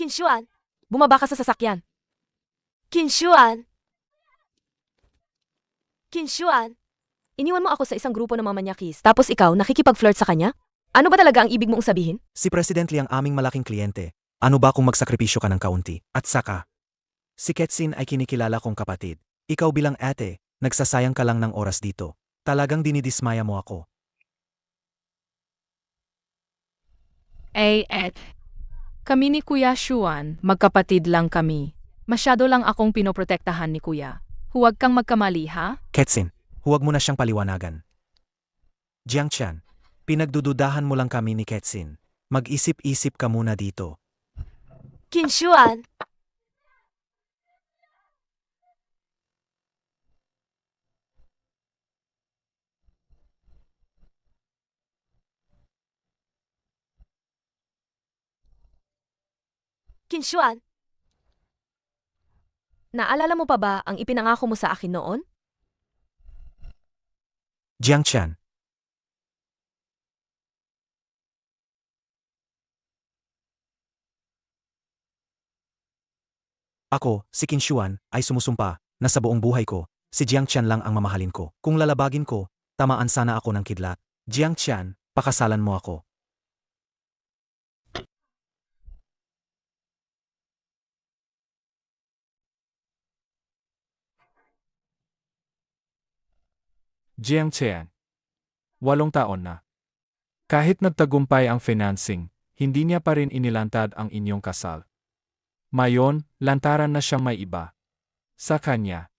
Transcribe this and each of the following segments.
Kinshuan, bumaba ka sa sasakyan. Kinshuan! Kinshuan! Iniwan mo ako sa isang grupo ng mga manyakis, tapos ikaw nakikipag-flirt sa kanya? Ano ba talaga ang ibig mong sabihin? Si President Lee ang aming malaking kliyente. Ano ba kung magsakripisyo ka ng kaunti? At saka, si Ketsin ay kinikilala kong kapatid. Ikaw bilang ate, nagsasayang ka lang ng oras dito. Talagang dinidismaya mo ako. Ed. Kami ni Kuya Xuan, magkapatid lang kami. Masyado lang akong pinoprotektahan ni Kuya. Huwag kang magkamali, ha? Ketsin, huwag mo na siyang paliwanagan. Jiang Chan, pinagdududahan mo lang kami ni Ketsin. Mag-isip-isip ka muna dito. Kinshuan! Kinshuan! Naalala mo pa ba ang ipinangako mo sa akin noon? Jiang Chan, ako, si Qinshuan, ay sumusumpa na sa buong buhay ko, si Jiang Chan lang ang mamahalin ko. Kung lalabagin ko, tamaan sana ako ng kidlat. Jiang Chan, pakasalan mo ako. Jiang Chen, 8 taon na. Kahit nagtagumpay ang financing, hindi niya pa rin inilantad ang inyong kasal. Mayon, lantaran na siyang may iba. Sa kanya.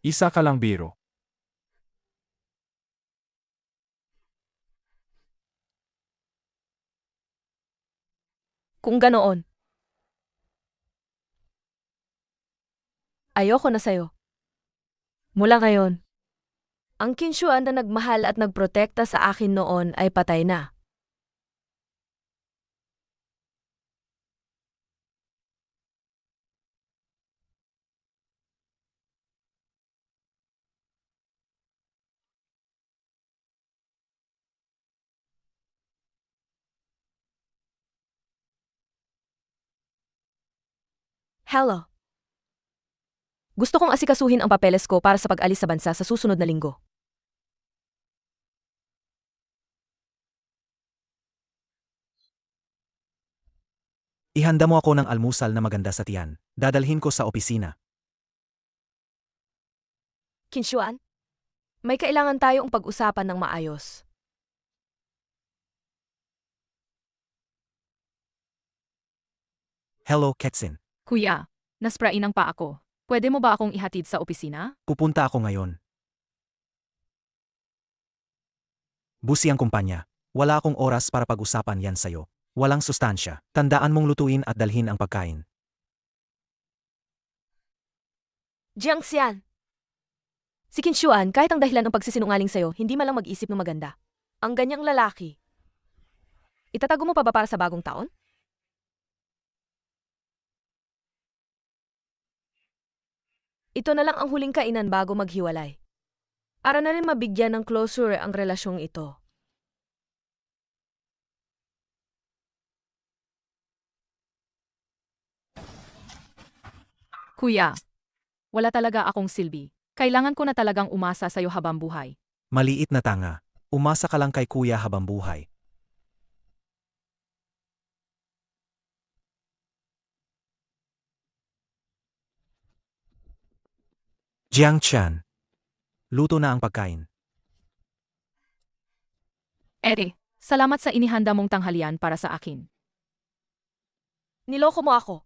Isa ka lang biro. Kung ganoon. Ayoko na sa'yo. Mula ngayon, ang Kinshuan na nagmahal at nagprotekta sa akin noon ay patay na. Hello. Gusto kong asikasuhin ang papeles ko para sa pag-alis sa bansa sa susunod na linggo. Ihanda mo ako ng almusal na maganda sa tiyan. Dadalhin ko sa opisina. Kinshuan, may kailangan tayong pag-usapan ng maayos. Hello, Ketsin. Kuya, nasprainang pa ako. Pwede mo ba akong ihatid sa opisina? Pupunta ako ngayon. Busi ang kumpanya. Wala akong oras para pag-usapan yan sa'yo. Walang sustansya. Tandaan mong lutuin at dalhin ang pagkain. Jiang Xian. Si Kinshuan, kahit ang dahilan ng pagsisinungaling sa'yo, hindi malang mag-isip ng maganda. Ang ganyang lalaki. Itatago mo pa ba para sa bagong taon? Ito na lang ang huling kainan bago maghiwalay. Para na rin mabigyan ng closure ang relasyong ito. Kuya, wala talaga akong silbi. Kailangan ko na talagang umasa sa'yo habang buhay. Maliit na tanga. Umasa ka lang kay kuya habang buhay. Jiang Chan. Luto na ang pagkain. Ere, salamat sa inihanda mong tanghalian para sa akin. Niloko mo ako.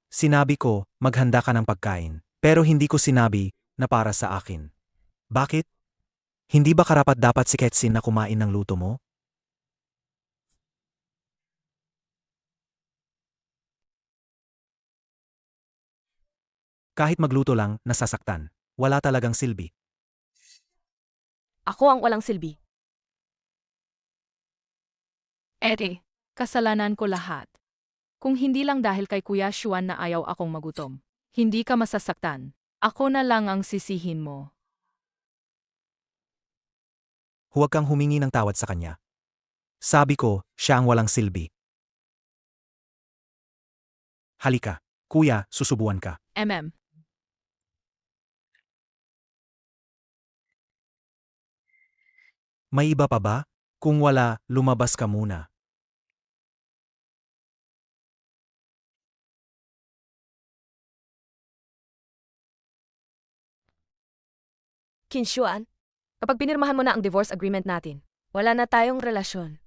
Sinabi ko, maghanda ka ng pagkain. Pero hindi ko sinabi na para sa akin. Bakit? Hindi ba karapat-dapat si Ketsin na kumain ng luto mo? Kahit magluto lang, nasasaktan. Wala talagang silbi. Ako ang walang silbi. Ere, kasalanan ko lahat. Kung hindi lang dahil kay Kuya Xuan na ayaw akong magutom, hindi ka masasaktan. Ako na lang ang sisihin mo. Huwag kang humingi ng tawad sa kanya. Sabi ko, siya ang walang silbi. Halika. Kuya, susubuan ka. MM. May iba pa ba? Kung wala, lumabas ka muna. Kinshuan, kapag pinirmahan mo na ang divorce agreement natin, wala na tayong relasyon.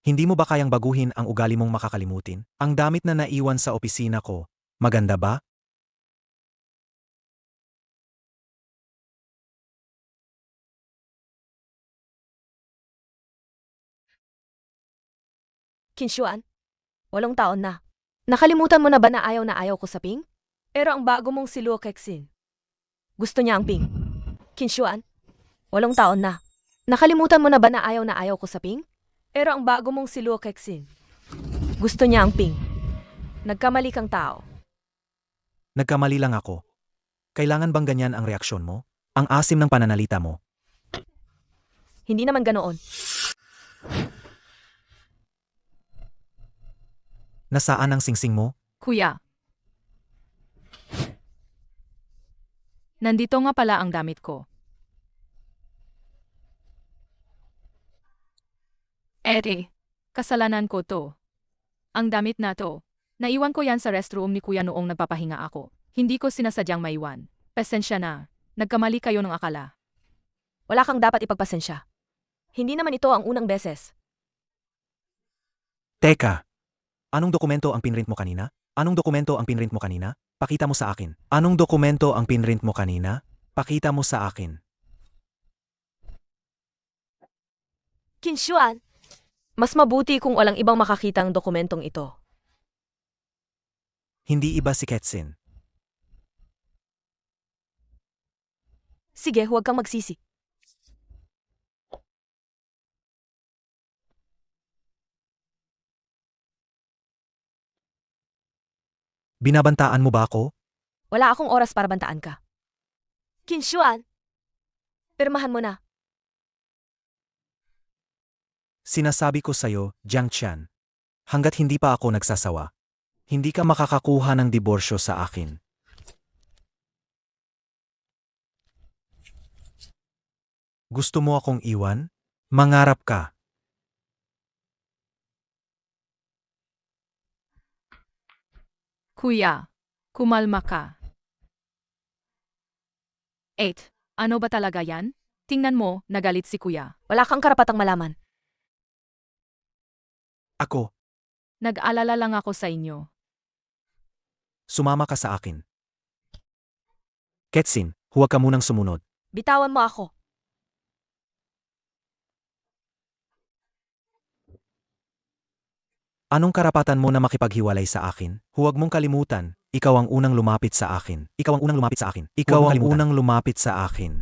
Hindi mo ba kayang baguhin ang ugali mong makakalimutin? Ang damit na naiwan sa opisina ko, maganda ba? Kinshuan, 8 taon na. Nakalimutan mo na ba na ayaw ko sa Ping? Pero ang bago mong si Luo Kexin, gusto niya ang Ping. Kinshuan, 8 taon na. Nakalimutan mo na ba na ayaw ko sa Ping? Pero ang bago mong si Luo Kexin, gusto niya ang Ping. Nagkamali kang tao. Nagkamali lang ako. Kailangan bang ganyan ang reaksyon mo? Ang asim ng pananalita mo. Hindi naman ganoon. Nasaan ang singsing mo? Kuya. Nandito nga pala ang damit ko. Ere, kasalanan ko to. Ang damit na to, naiwan ko yan sa restroom ni Kuya noong nagpapahinga ako. Hindi ko sinasadyang maiwan. Pasensya na, nagkamali kayo ng akala. Wala kang dapat ipagpasensya. Hindi naman ito ang unang beses. Teka. Anong dokumento ang pinrint mo kanina? Anong dokumento ang pinrint mo kanina? Pakita mo sa akin. Anong dokumento ang pinrint mo kanina? Pakita mo sa akin. Kinshuan, mas mabuti kung walang ibang makakita ang dokumentong ito. Hindi iba si Ketsin. Sige, huwag kang magsisi. Binabantaan mo ba ako? Wala akong oras para bantaan ka. Kinshuan, pirmahan mo na. Sinasabi ko sa'yo, Jiang Qian. Hanggat hindi pa ako nagsasawa, hindi ka makakakuha ng diborsyo sa akin. Gusto mo akong iwan? Mangarap ka. Kuya, kumalma ka. 8. Ano ba talaga yan? Tingnan mo, nagalit si Kuya. Wala kang karapatang malaman. Ako, Nag-alala lang ako sa inyo. sumama ka sa akin. Ketsin, huwag ka munang sumunod. Bitawan mo ako. Anong karapatan mo na makipaghiwalay sa akin? Huwag mong kalimutan, ikaw ang unang lumapit sa akin. Ikaw ang unang lumapit sa akin. Ikaw ang unang lumapit sa akin.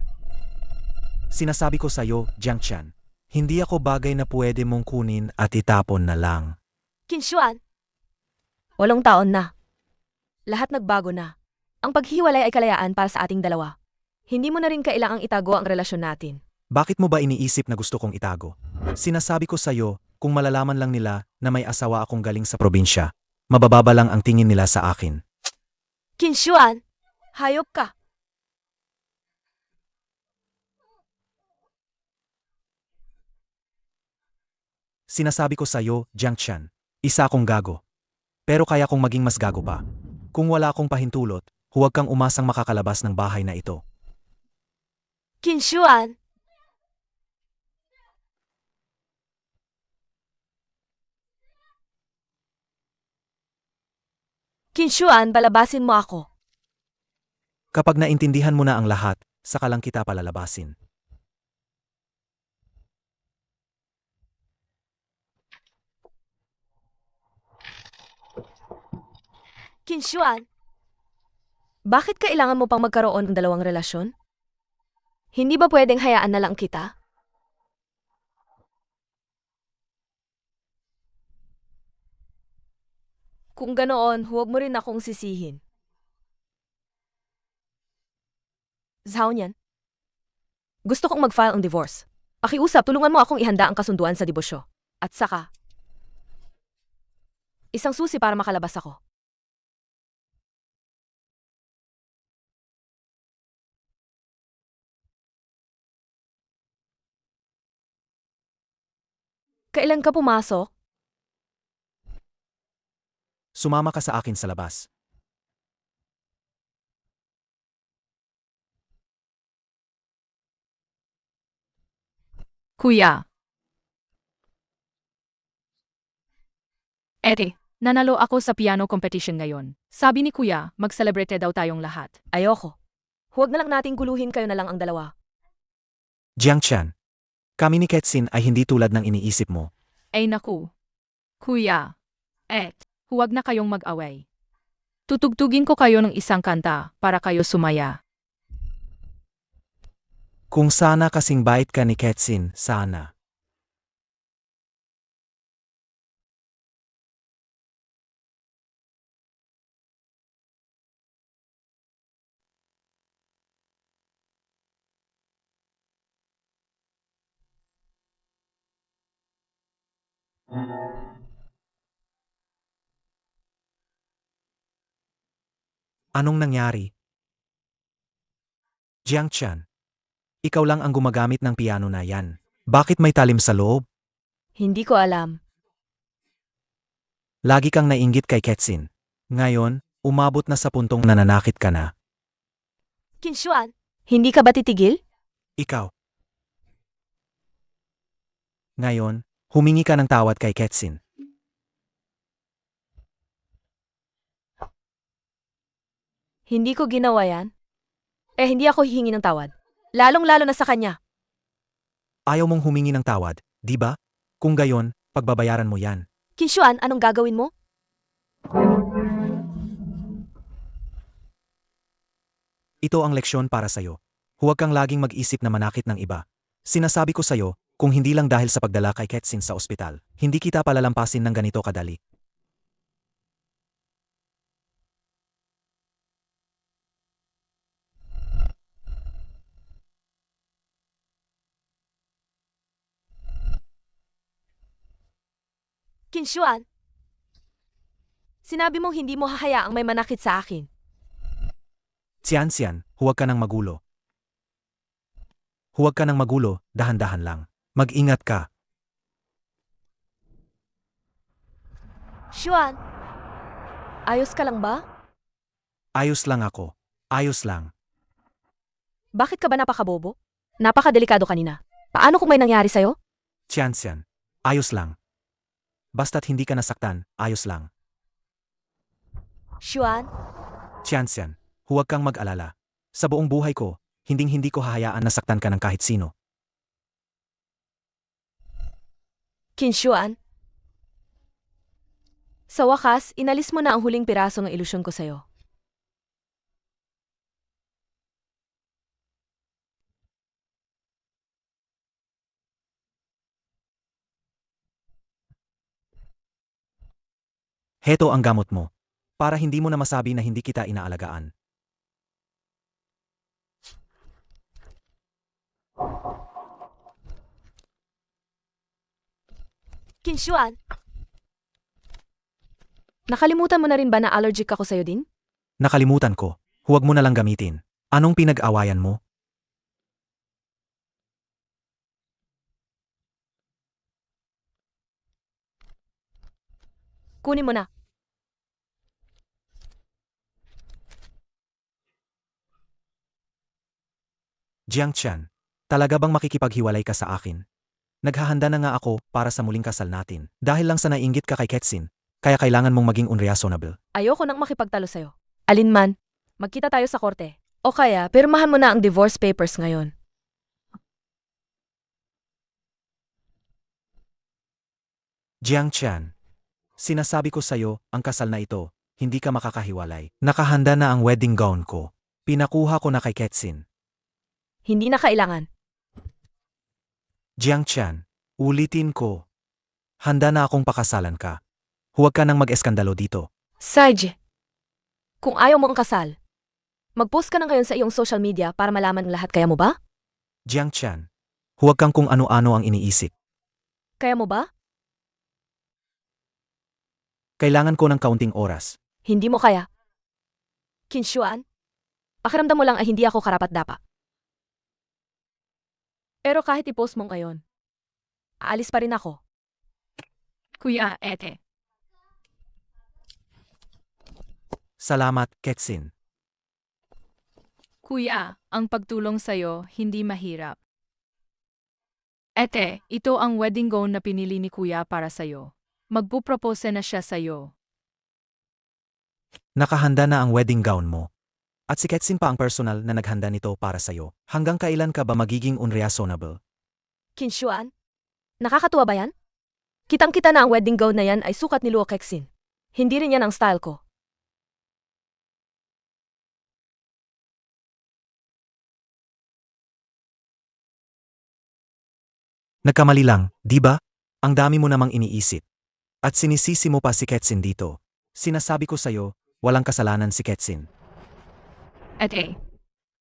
Sinasabi ko sa'yo, Jiang Qian, hindi ako bagay na pwede mong kunin at itapon na lang. Kinshuan, 8 taon na. Lahat nagbago na. Ang paghiwalay ay kalayaan para sa ating dalawa. Hindi mo na rin kailangang itago ang relasyon natin. Bakit mo ba iniisip na gusto kong itago? Sinasabi ko sa'yo, kung malalaman lang nila na may asawa akong galing sa probinsya, mabababa lang ang tingin nila sa akin. Kinshuan, hayop ka. Sinasabi ko sa'yo, Jiang Qian, isa akong gago. Pero kaya kong maging mas gago pa. Kung wala akong pahintulot, huwag kang umasang makakalabas ng bahay na ito. Kinshuan, Kinshuan, balabasin mo ako. Kapag naintindihan mo na ang lahat, saka lang kita palalabasin. Kinshuan, bakit kailangan mo pang magkaroon ng dalawang relasyon? Hindi ba pwedeng hayaan na lang kita? Kung ganoon, huwag mo rin akong sisihin. Zhao niyan. Gusto kong mag-file ang divorce. Pakiusap, tulungan mo akong ihanda ang kasunduan sa debosyo. At saka, isang susi para makalabas ako. Kailan ka pumasok? Sumama ka sa akin sa labas. Kuya. Ete, nanalo ako sa piano competition ngayon. Sabi ni Kuya, mag-celebrate daw tayong lahat. Ayoko. Huwag na lang nating guluhin, kayo na lang ang dalawa. Jiang Chan, kami ni Ketsin ay hindi tulad ng iniisip mo. Ay naku. Kuya. Huwag na kayong mag-away. Tutugtugin ko kayo ng isang kanta para kayo sumaya. Kung sana kasing bait ka ni Ketsin, sana. Anong nangyari? Jiang Chan, ikaw lang ang gumagamit ng piano na yan. Bakit may talim sa loob? Hindi ko alam. Lagi kang nainggit kay Ketsin. Ngayon, umabot na sa puntong nananakit ka na. Kinshuan, hindi ka ba titigil? Ikaw. Ngayon, humingi ka ng tawad kay Ketsin. Hindi ko ginawa yan. Hindi ako hihingi ng tawad. Lalong-lalo na sa kanya. Ayaw mong humingi ng tawad, di ba? Kung gayon, pagbabayaran mo yan. Kinshuan, anong gagawin mo? Ito ang leksyon para sa'yo. Huwag kang laging mag-isip na manakit ng iba. Sinasabi ko sa'yo, kung hindi lang dahil sa pagdala kay Ketsin sa ospital, hindi kita palalampasin ng ganito kadali. Kinshuan, sinabi mong hindi mo hahayaang may manakit sa akin. Xian, huwag ka nang magulo. Huwag ka nang magulo, dahan-dahan lang. Mag-ingat ka. Xuan, ayos ka lang ba? Ayos lang ako. Ayos lang. Bakit ka ba napakabobo? Napakadelikado kanina. Paano kung may nangyari sa'yo? Xian, ayos lang. Basta't hindi ka nasaktan, ayos lang. Xuan, Xian, huwag kang mag-alala. Sa buong buhay ko, hinding-hindi ko hahayaan na saktan ka ng kahit sino. Kinshuan. Sa wakas, inalis mo na ang huling piraso ng ilusyon ko sa'yo. Heto ang gamot mo. Para hindi mo na masabi na hindi kita inaalagaan. Kinshuan. Nakalimutan mo na rin ba na allergic ako sa'yo din? Nakalimutan ko. Huwag mo na lang gamitin. Anong pinag-awayan mo? Kunin mo na. Jiang Chan, talaga bang makikipaghiwalay ka sa akin? Naghahanda na nga ako para sa muling kasal natin. Dahil lang sa naiinggit ka kay Ketsin, kaya kailangan mong maging unreasonable. Ayoko nang makipagtalo sa'yo. Alinman, magkita tayo sa korte. O kaya, pirmahan mo na ang divorce papers ngayon. Jiang Chan, sinasabi ko sa'yo, ang kasal na ito, hindi ka makakahiwalay. Nakahanda na ang wedding gown ko. Pinakuha ko na kay Ketsin. Hindi na kailangan. Jiang Chan, ulitin ko. Handa na akong pakasalan ka. Huwag ka nang mag-eskandalo dito. Saj, kung ayaw mo ang kasal, mag-post ka na ngayon sa iyong social media para malaman ng lahat, kaya mo ba? Jiang Chan, Huwag kang kung ano-ano ang iniisip. Kaya mo ba? Kailangan ko ng kaunting oras. Hindi mo kaya. Kinshuan, pakiramdam mo lang ay hindi ako karapat-dapat. Pero kahit i-post mo ngayon, aalis pa rin ako. Kuya, ete. Salamat, Ketsin. Kuya, ang pagtulong sa'yo hindi mahirap. Ete, ito ang wedding gown na pinili ni Kuya para sa'yo. Magpupropose na siya sa'yo. Nakahanda na ang wedding gown mo. At si Ketsin pa ang personal na naghanda nito para sa'yo. Hanggang kailan ka ba magiging unreasonable? Kinshuan, nakakatuwa ba yan? Kitang-kita na ang wedding gown na yan ay sukat ni Luo Kexin. Hindi rin yan ang style ko. Nagkamali lang, di ba? Ang dami mo namang iniisip. At sinisisi mo pa si Ketsin dito. Sinasabi ko sa'yo, walang kasalanan si Ketsin. Ete,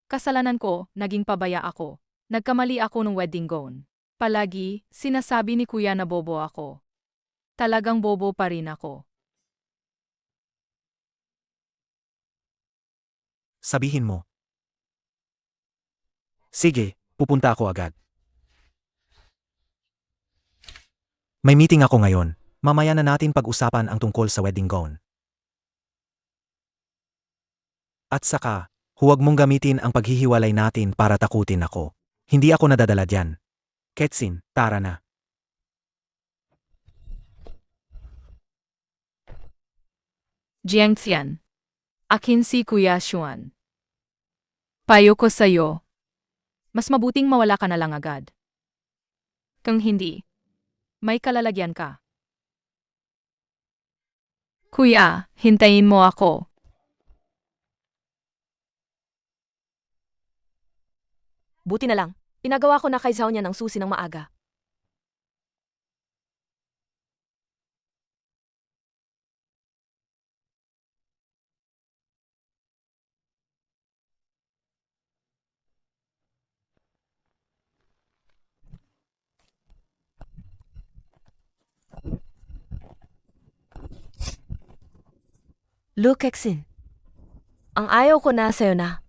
kasalanan ko, naging pabaya ako. Nagkamali ako ng wedding gown. Palagi, sinasabi ni Kuya na bobo ako. Talagang bobo pa rin ako. Sabihin mo. Sige, pupunta ako agad. May meeting ako ngayon. Mamaya na natin pag-usapan ang tungkol sa wedding gown. At saka, huwag mong gamitin ang paghihiwalay natin para takutin ako. Hindi ako nadadala diyan. Ketsin, tara na. Jiangxian. Akin si Kuya Xuan. Payo ko sa'yo. Mas mabuting mawala ka na lang agad. Kung hindi, may kalalagyan ka. Kuya, hintayin mo ako. Buti na lang, pinagawa ko na kay Zhao niya ng susi ng maaga. Luo Kexin, ang ayaw ko na sa'yo na.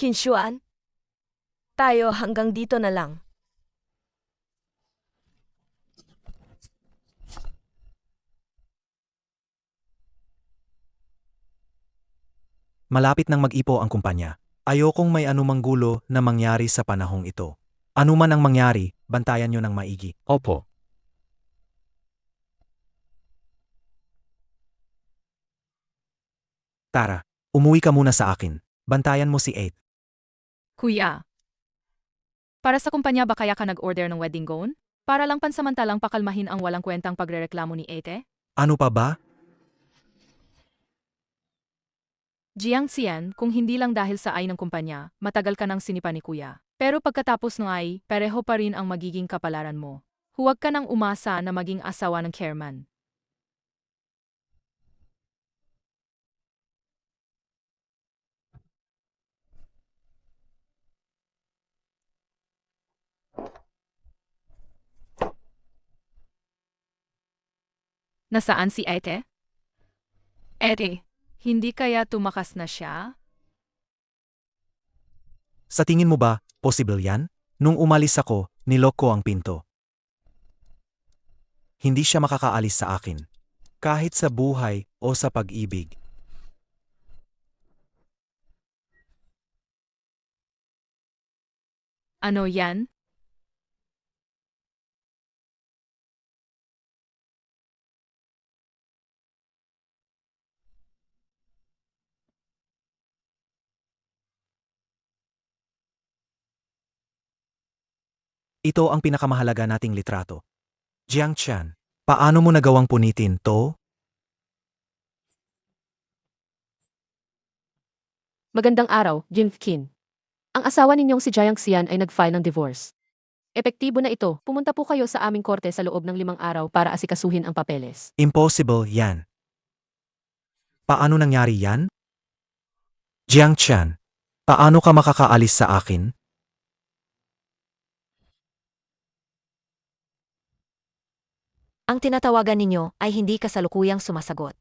Kinshuan, tayo hanggang dito na lang. Malapit nang mag-ipo ang kumpanya. Ayokong may anumang gulo na mangyari sa panahong ito. Anuman ang mangyari, bantayan nyo ng maigi. Opo. Tara, umuwi ka muna sa akin. Bantayan mo si 8. Kuya. Para sa kumpanya ba kaya ka nag-order ng wedding gown? Para lang pansamantalang pakalmahin ang walang kwentang pagrereklamo ni Ete? Ano pa ba? Jiangxian, kung hindi lang dahil sa ay ng kumpanya, matagal ka nang sinipa ni Kuya. Pero pagkatapos ng ay, pareho pa rin ang magiging kapalaran mo. Huwag ka nang umasa na maging asawa ng chairman. Nasaan si Ete? Ete, hindi kaya tumakas na siya? Sa tingin mo ba, possible yan? Nung umalis ako, nilok ko ang pinto. Hindi siya makakaalis sa akin. Kahit sa buhay o sa pag-ibig. Ano yan? Ito ang pinakamahalaga nating litrato. Jiang Chan, paano mo nagawang punitin to? Magandang araw, Jim Kin. Ang asawa ninyong si Jiang Xian ay nag-file ng divorce. Epektibo na ito. Pumunta po kayo sa aming korte sa loob ng 5 araw para asikasuhin ang papeles. Impossible yan. Paano nangyari yan? Jiang Chan, paano ka makakaalis sa akin? Ang tinatawagan ninyo ay hindi kasalukuyang sumasagot.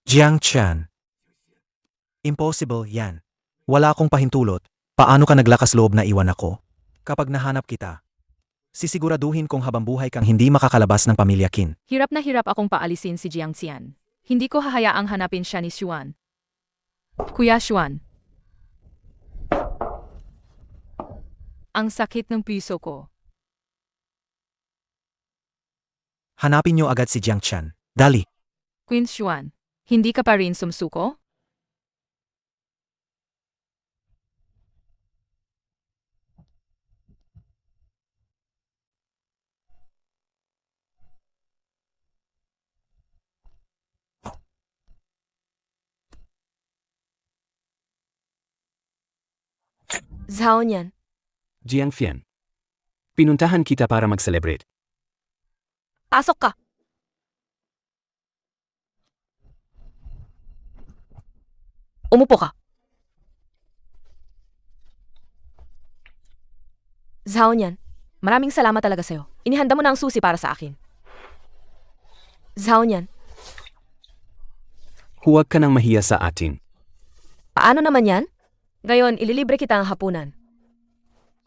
Jiang Chan. Impossible yan. Wala akong pahintulot. Paano ka naglakas loob na iwan ako? Kapag nahanap kita, sisiguraduhin kong habang buhay kang hindi makakalabas ng pamilya Qin. Hirap na hirap akong paalisin si Jiang Xian. Hindi ko hahayaang hanapin siya ni Xuan. Kuya Xuan. Ang sakit ng piso ko. Hanapin niyo agad si Jiang Chan. Dali. Queen Xuan. Hindi ka pa rin sumsuko? Zhao Nian. Jiang Fian. Pinuntahan kita para mag-celebrate. Pasok ka. Umupo ka. Zhao Nian, maraming salamat talaga sa'yo. Inihanda mo na ang susi para sa akin. Zhao Nian, Huwag ka nang mahiya sa atin. paano naman yan? Ngayon, ililibre kita ng hapunan.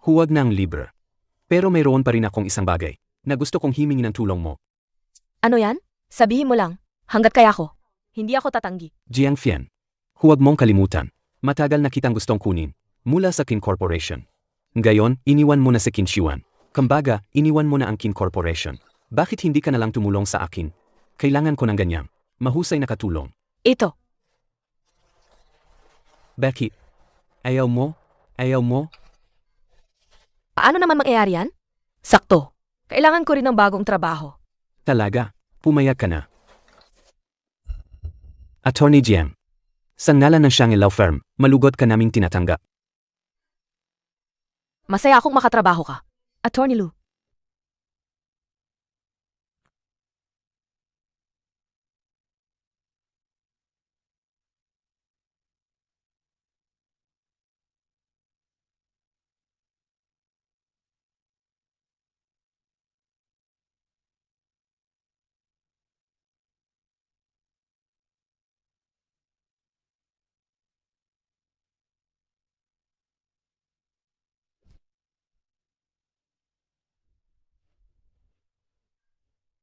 Huwag nang libre. Pero mayroon pa rin akong isang bagay na gusto kong himingin ng tulong mo. Ano yan? Sabihin mo lang. Hanggat kaya ko. Hindi ako tatanggi. Jiang Fian. Huwag mong kalimutan. Matagal na kitang gustong kunin mula sa Qin Corporation. Ngayon, iniwan mo na si Qin Xuan. Kumbaga, iniwan mo na ang Qin Corporation. Bakit hindi ka na lang tumulong sa akin? Kailangan ko ng ganyang mahusay na katulong. Ito. Bakit? Ayaw mo? Ayaw mo? Paano naman mangyayari yan? Sakto. Kailangan ko rin ng bagong trabaho. Talaga? Pumayag ka na. Attorney Jiang. Sa ngalan ng Shanghe Law Firm, malugod ka naming tinatanggap. Masaya akong makatrabaho ka. Attorney Lu.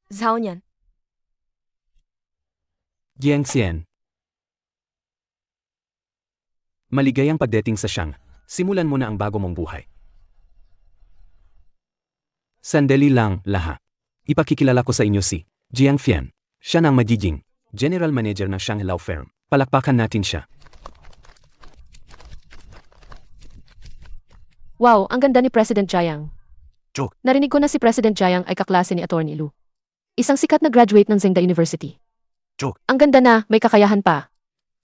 Zhao Nian. Jiang Xian. Maligayang pagdating sa Shang. Simulan mo na ang bago mong buhay. Sandali lang, lahat. Ipakikilala ko sa inyo si Jiang Fian. Siya ang magiging General Manager ng Shanghe Law Firm. Palakpakan natin siya. Wow, ang ganda ni President Jiang. Joke. Narinig ko na si President Jiang ay kaklase ni Attorney Lu. Isang sikat na graduate ng Zhengda University. Joke. Ang ganda na, may kakayahan pa.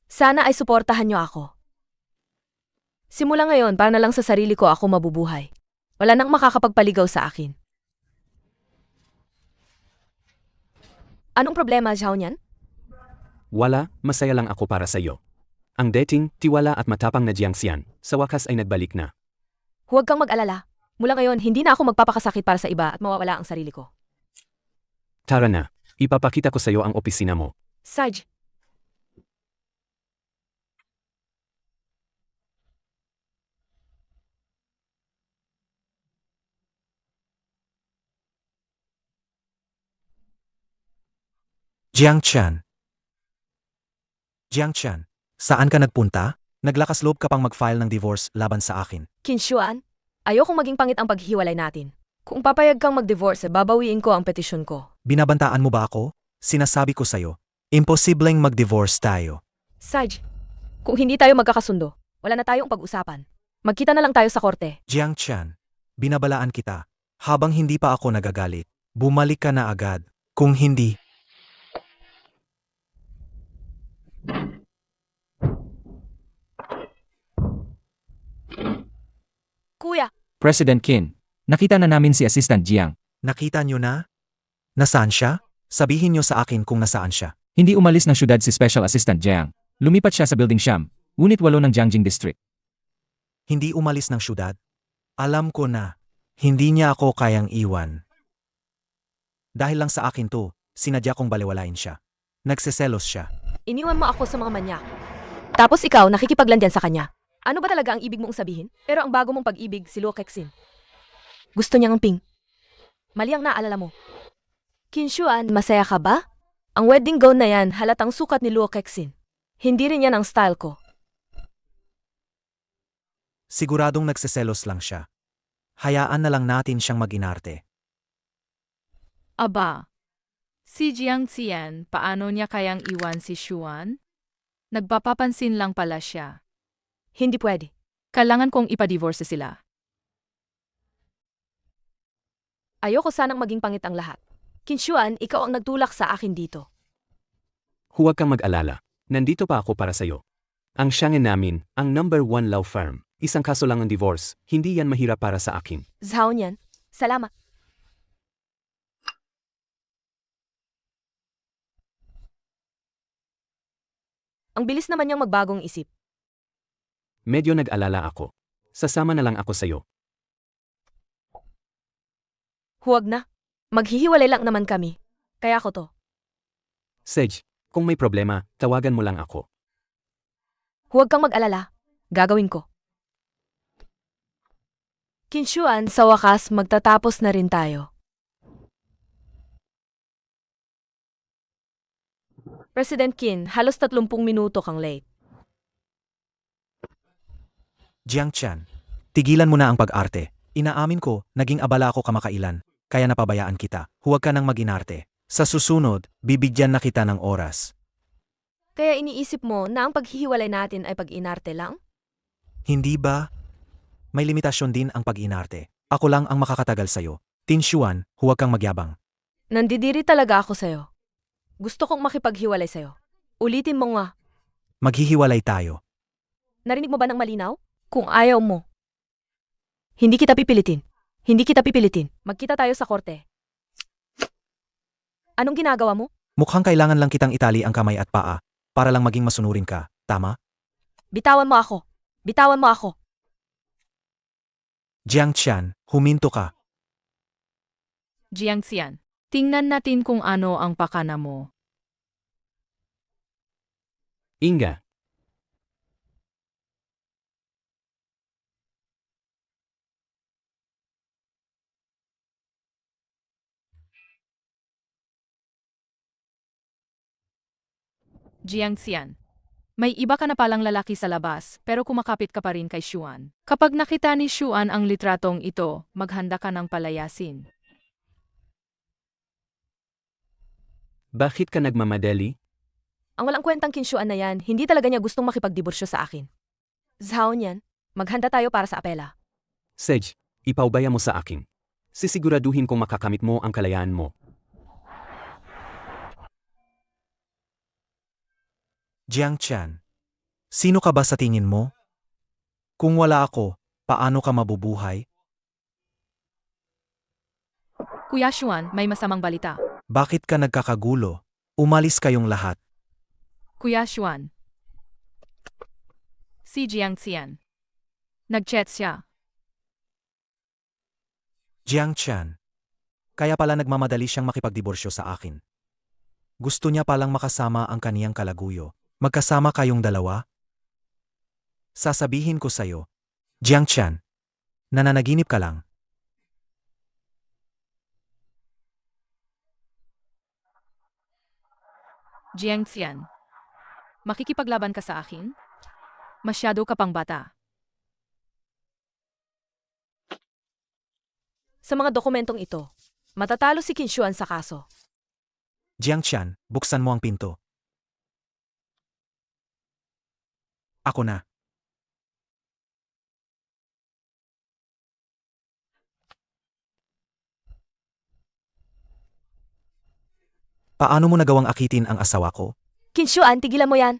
Sana ay suportahan niyo ako. Simula ngayon, para na lang sa sarili ko ako mabubuhay. Wala nang makakapagpaligaw sa akin. Anong problema, Zhao Nian? Wala, masaya lang ako para sa iyo. Ang dating, tiwala at matapang na Jiang Xian, sa wakas ay nagbalik na. Huwag kang mag-alala. Mula ngayon, hindi na ako magpapakasakit para sa iba at mawawala ang sarili ko. Tara na, ipapakita ko sa iyo ang opisina mo. Sarge. Jiang Chan. Jiang Chan, saan ka nagpunta? Naglakas loob ka pang mag-file ng divorce laban sa akin. Kinshuan, ayokong maging pangit ang paghihiwalay natin. Kung papayag kang mag-divorce, babawiin ko ang petisyon ko. Binabantaan mo ba ako? Sinasabi ko sa'yo, imposibleng mag-divorce tayo. Sarge, kung hindi tayo magkakasundo, wala na tayong pag-usapan. Magkita na lang tayo sa korte. Jiang Chan, binabalaan kita. Habang hindi pa ako nagagalit, bumalik ka na agad. Kung hindi, Kuya, President Qin, nakita na namin si Assistant Jiang. Nakita nyo na? Nasaan siya? Sabihin nyo sa akin kung nasaan siya. Hindi umalis ng syudad si Special Assistant Jiang. Lumipat siya sa Building Siyam, Unit 8 ng Jiangjing District. Hindi umalis ng syudad? Alam ko na. Hindi niya ako kayang iwan. Dahil lang sa akin to, sinadya kong baliwalain siya. Nagseselos siya. Iniwan mo ako sa mga manyak. Tapos ikaw, nakikipaglandian sa kanya. Ano ba talaga ang ibig mong sabihin? Pero ang bago mong pag-ibig, si Luo Kexin. Gusto niyang ang pink. Mali ang naalala mo. Kinshuan, masaya ka ba? Ang wedding gown na yan, halatang sukat ni Luo Kexin. Hindi rin yan ang style ko. Siguradong nagseselos lang siya. Hayaan na lang natin siyang mag-inarte. Aba, si Jiang Xian, paano niya kayang iwan si Xuan? Nagpapapansin lang pala siya. Hindi pwede. Kailangan kong ipadivorce sila. Ayoko sanang maging pangit ang lahat. Kinshuan, ikaw ang nagtulak sa akin dito. Huwag kang mag-alala. Nandito pa ako para sa'yo. Ang Shangin namin, ang #1 law firm. Isang kaso lang ang divorce, hindi yan mahirap para sa akin. Zhao niyan. Salamat. Ang bilis naman niyang magbagong isip. Medyo nag-alala ako. Sasama na lang ako sa'yo. Huwag na. Maghihiwalay lang naman kami. Kaya ko to. Sej, kung may problema, tawagan mo lang ako. Huwag kang mag-alala. Gagawin ko. Kinshuan, sa wakas magtatapos na rin tayo. President Qin, halos 30 minuto kang late. Jiang Chan, tigilan mo na ang pag-arte. Inaamin ko, naging abala ako kamakailan, kaya napabayaan kita. Huwag ka nang mag-inarte. Sa susunod, bibigyan na kita ng oras. Kaya iniisip mo na ang paghihiwalay natin ay pag-inarte lang? Hindi ba? May limitasyon din ang pag-inarte. Ako lang ang makakatagal sa'yo. Tin Xuan, huwag kang magyabang. Nandidiri talaga ako sa'yo. Gusto kong makipaghiwalay sa'yo. Ulitin mo nga. Maghihiwalay tayo. Narinig mo ba ng malinaw? Kung ayaw mo. Hindi kita pipilitin. Hindi kita pipilitin. Magkita tayo sa korte. Anong ginagawa mo? Mukhang kailangan lang kitang itali ang kamay at paa para lang maging masunurin ka, tama? Bitawan mo ako. Bitawan mo ako. Jiang Chan, huminto ka. Jiang Xian, tingnan natin kung ano ang pakana mo. Inga, Jiang Xian, may iba ka na palang lalaki sa labas pero kumakapit ka pa rin kay Xuan. Kapag nakita ni Xuan ang litratong ito, maghanda ka ng palayasin. bakit ka nagmamadali? Ang walang kwentang Kinshuan na yan, hindi talaga niya gustong makipagdiborsyo sa akin. Zhao niyan, maghanda tayo para sa apela. Sej, ipaubaya mo sa akin. Sisiguraduhin kong makakamit mo ang kalayaan mo. Jiang Chan, sino ka ba sa tingin mo? Kung wala ako, paano ka mabubuhay? Kuya Xuan, may masamang balita. Bakit ka nagkakagulo? Umalis kayong lahat. Kuya Xuan. Si Jiang Xian. Nag-chat siya. Jiang Chan, kaya pala nagmamadali siyang makipagdiborsyo sa akin. Gusto niya palang makasama ang kaniyang kalaguyo. Magkasama kayong dalawa? Sasabihin ko sa'yo, Jiang Chan, nananaginip ka lang. Jiang Xian. Makikipaglaban ka sa akin? Masyado ka pang bata. Sa mga dokumentong ito, matatalo si Kinshuan sa kaso. Jiang Chan, buksan mo ang pinto. Ako na. Paano mo nagawang akitin ang asawa ko? Kinshuan, tigilan mo yan.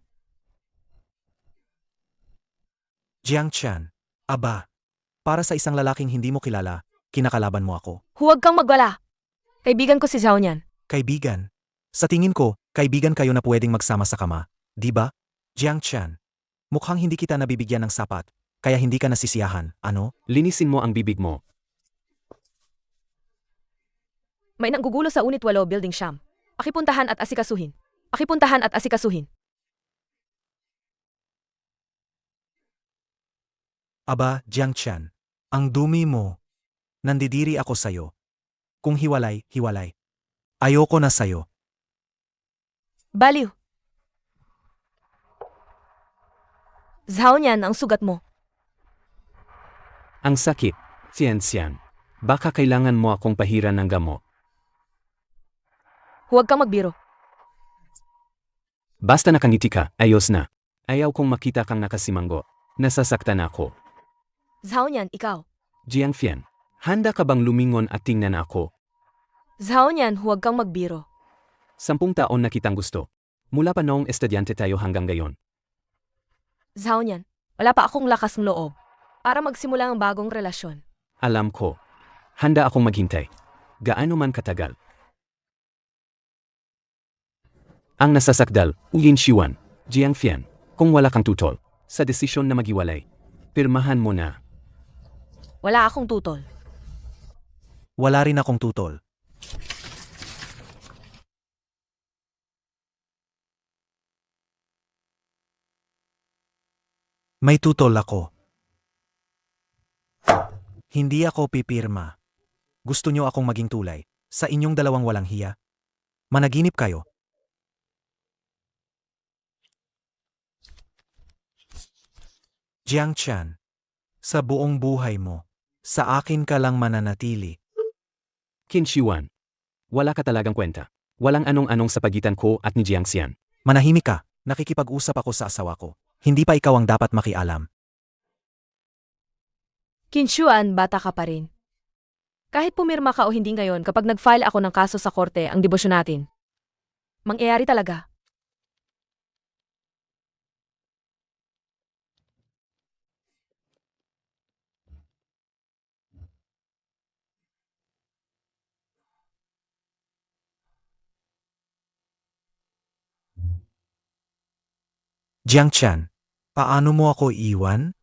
Jiang Chan, aba, Para sa isang lalaking hindi mo kilala, kinakalaban mo ako. Huwag kang magwala. Kaibigan ko si Zhao Nian. Kaibigan. Sa tingin ko, kaibigan kayo na pwedeng magsama sa kama. Di ba? Jiang Chan. Mukhang hindi kita nabibigyan ng sapat, kaya hindi ka nasisiyahan, ano? Linisin mo ang bibig mo. May nanggugulo sa Unit 8 Building Siyam. Pakipuntahan at asikasuhin. Pakipuntahan at asikasuhin. Aba, Jiang Chan. Ang dumi mo. Nandidiri ako sayo. Kung hiwalay, hiwalay. Ayoko na sayo. Baliw. Zhao Nian ang sugat mo. Ang sakit. Xian. Baka kailangan mo akong pahiran ng gamot. Huwag kang magbiro. Basta nakangiti ka, ayos na. Ayaw kong makita kang nakasimanggo. Nasasaktan ako. Zhao Nian, ikaw. Jiang Fian, handa ka bang lumingon at tingnan ako? Zhao Nian, huwag kang magbiro. 10 taon na kitang gusto. Mula pa noong estudyante tayo hanggang ngayon. Zhao Nian, wala pa akong lakas ng loob para magsimula ang bagong relasyon. Alam ko. Handa akong maghintay. Gaano man katagal. Ang nasasakdal, Yin Xiwan, Jiang Fian, kung wala kang tutol sa desisyon na maghiwalay, pirmahan mo na. Wala akong tutol. Wala rin akong tutol. May tutol ako. Hindi ako pipirma. Gusto nyo akong maging tulay sa inyong dalawang walang hiya? Managinip kayo. Jiang Chan, sa buong buhay mo, sa akin ka lang mananatili. Qin Xiwan, wala ka talagang kwenta. Walang anong-anong sa pagitan ko at ni Jiang Xian. Manahimik ka, nakikipag-usap ako sa asawa ko. Hindi pa ikaw ang dapat makialam. Kinshuan, bata ka pa rin. Kahit pumirma ka o hindi ngayon, kapag nag-file ako ng kaso sa korte ang debosyon natin, mangyayari talaga. Jiang Chan, paano mo ako iwan?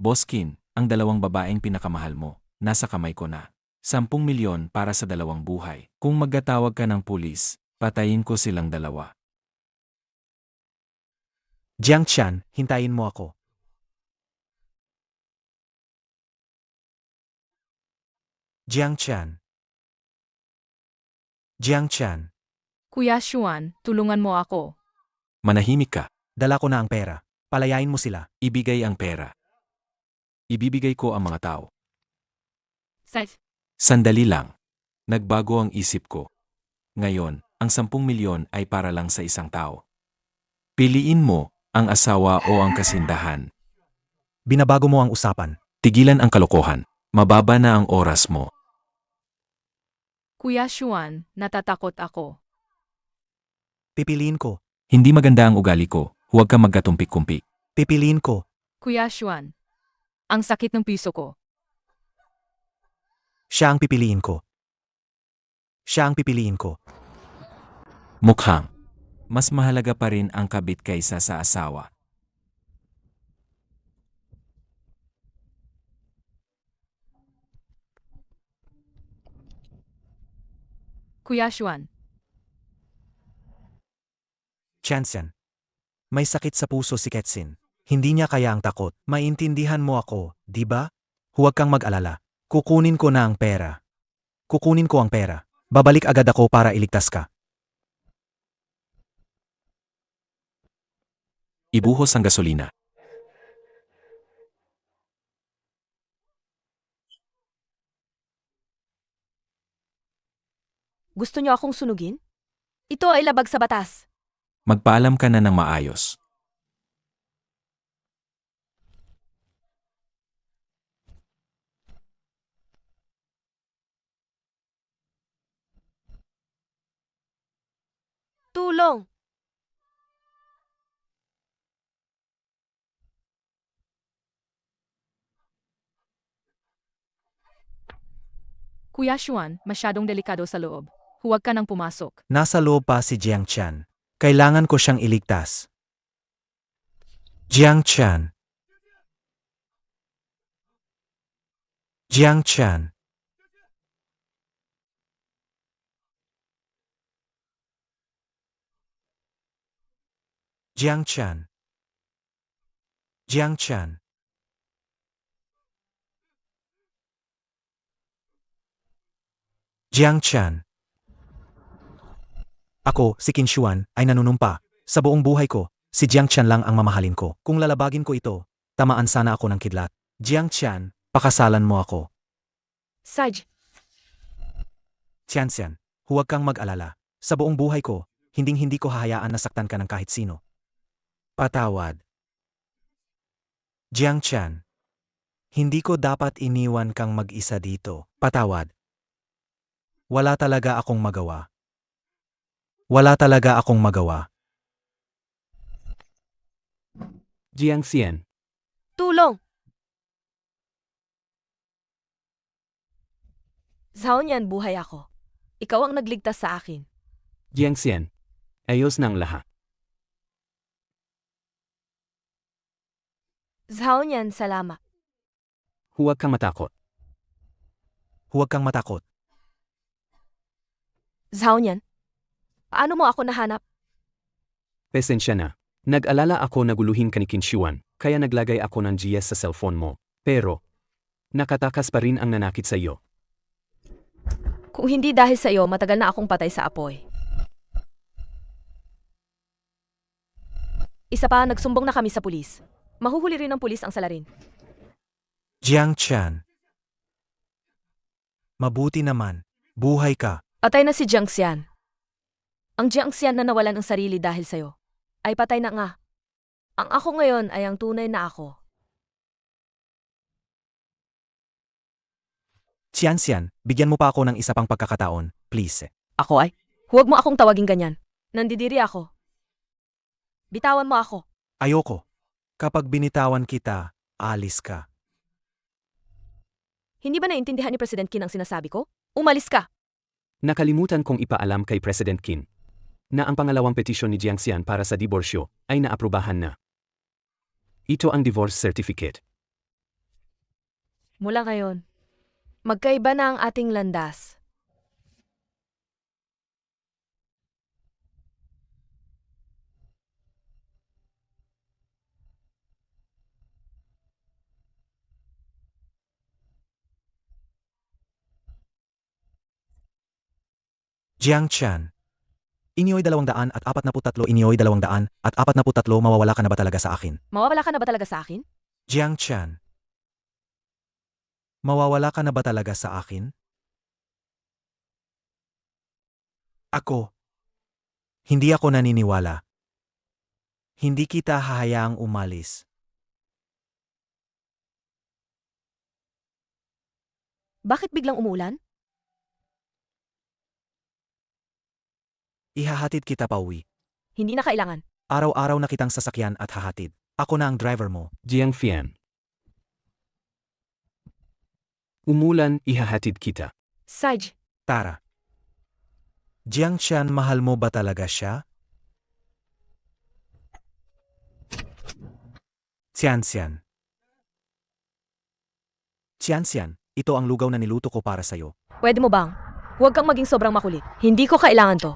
Boss Qin, ang dalawang babaeng pinakamahal mo, nasa kamay ko na. 10 milyon para sa dalawang buhay. Kung magkatawag ka ng pulis, patayin ko silang dalawa. Jiang Chan, hintayin mo ako. Jiang Chan. Jiang Chan, Kuya Xuan, tulungan mo ako. Manahimik ka. dala ko na ang pera. Palayain mo sila. Ibigay ang pera. Ibibigay ko ang mga tao. Saj, Sandali lang. Nagbago ang isip ko. Ngayon, ang 10 milyon ay para lang sa isang tao. Piliin mo ang asawa o ang kasindahan. Binabago mo ang usapan. Tigilan ang kalokohan. Mababa na ang oras mo. Kuya Xuan, natatakot ako. Pipiliin ko. Hindi maganda ang ugali ko. Huwag kang magkatumpik-kumpik. Pipiliin ko. Kuya Xuan, ang sakit ng piso ko. Siya ang pipiliin ko. Siya ang pipiliin ko. Mukhang. Mas mahalaga pa rin ang kabit kaysa sa asawa. Kuya Xuan, Chansian. May sakit sa puso si Ketsin. Hindi niya kaya ang takot. Maintindihan mo ako, di ba? Huwag kang mag-alala. Kukunin ko na ang pera. Kukunin ko ang pera. Babalik agad ako para iligtas ka. Ibuhos ang gasolina. Gusto niyo akong sunugin? Ito ay labag sa batas. Magpaalam ka na ng maayos. Tulong! Kuya Xuan, masyadong delikado sa loob. Huwag ka nang pumasok. Nasa loob pa si Jiang Chan. Kailangan ko siyang iligtas. Jiang Chan. Jiang Chan. Jiang Chan. Jiang Chan. Jiang Chan. Ako, si Qin Xuan, ay nanunumpa. Sa buong buhay ko, si Jiang Chan lang ang mamahalin ko. Kung lalabagin ko ito, tamaan sana ako ng kidlat. Jiang Chan, pakasalan mo ako. Saj, Tianxian, huwag kang mag-alala. Sa buong buhay ko, hinding-hindi ko hahayaan na saktan ka ng kahit sino. Patawad. Jiang Chan, hindi ko dapat iniwan kang mag-isa dito. Patawad. Wala talaga akong magawa. Wala talaga akong magawa. Jiang Xian. tulong! Zhao niyan buhay ako. Ikaw ang nagligtas sa akin. Jiang Xian. Ayos ng lahat. Zhao niyan salamat. Huwag kang matakot. Huwag kang matakot. Zhao niyan, paano mo ako nahanap? Pasensya na. Nag-alala ako na guluhin ka ni Qin Xuan, kaya naglagay ako ng GS sa cellphone mo. Pero, nakatakas pa rin ang nanakit sa iyo. Kung hindi dahil sa iyo, matagal na akong patay sa apoy. Isa pa, nagsumbong na kami sa pulis. Mahuhuli rin ng pulis ang salarin. Jiang Chan. Mabuti naman. Buhay ka. Patay na si Jiang Xian. Ang Jiang Xian na nawalan ng sarili dahil sa'yo, ay patay na nga. Ang ako ngayon ay ang tunay na ako. Tianxian, bigyan mo pa ako ng isa pang pagkakataon, please. Ako ay? Huwag mo akong tawaging ganyan. Nandidiri ako. Bitawan mo ako. Ayoko. Kapag binitawan kita, alis ka. Hindi ba naintindihan ni President Qin ang sinasabi ko? Umalis ka! Nakalimutan kong ipaalam kay President Qin na ang pangalawang petisyon ni Jiang Xian para sa diborsyo ay naaprubahan na. Ito ang divorce certificate. Mula ngayon, magkaiba na ang ating landas. Jiang Chan. Inyo'y 243, inyo'y 243, mawawala ka na ba talaga sa akin? Mawawala ka na ba talaga sa akin? Jiang Chan. Mawawala ka na ba talaga sa akin? Ako. Hindi ako naniniwala. Hindi kita hahayaang umalis. Bakit biglang umuulan? Ihahatid kita pauwi. Hindi na kailangan. Araw-araw na kitang sasakyan at hahatid. Ako na ang driver mo. Jiang Fian. Umulan, ihahatid kita. Saj, Tara. Jiang Qian, mahal mo ba talaga siya? Qianxian. Qianxian, ito ang lugaw na niluto ko para sa'yo. pwede mo bang? Huwag kang maging sobrang makulit. Hindi ko kailangan to.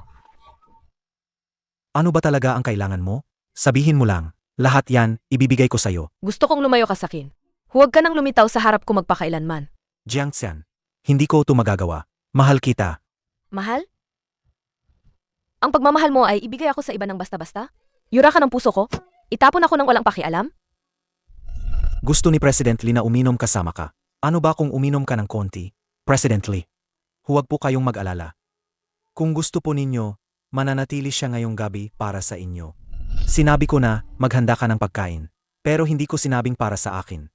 Ano ba talaga ang kailangan mo? Sabihin mo lang. Lahat yan, ibibigay ko sa'yo. Gusto kong lumayo ka sa akin. Huwag ka nang lumitaw sa harap ko magpakailanman. Jiang Qian, hindi ko ito magagawa. Mahal kita. Mahal? Ang pagmamahal mo ay ibigay ako sa iba ng basta-basta? Yura ka ng puso ko? Itapon ako ng walang pakialam? Gusto ni President Lee na uminom kasama ka. Ano ba kung uminom ka ng konti? President Lee, huwag po kayong mag-alala. Kung gusto po ninyo, mananatili siya ngayong gabi para sa inyo. Sinabi ko na maghanda ka ng pagkain, pero hindi ko sinabing para sa akin.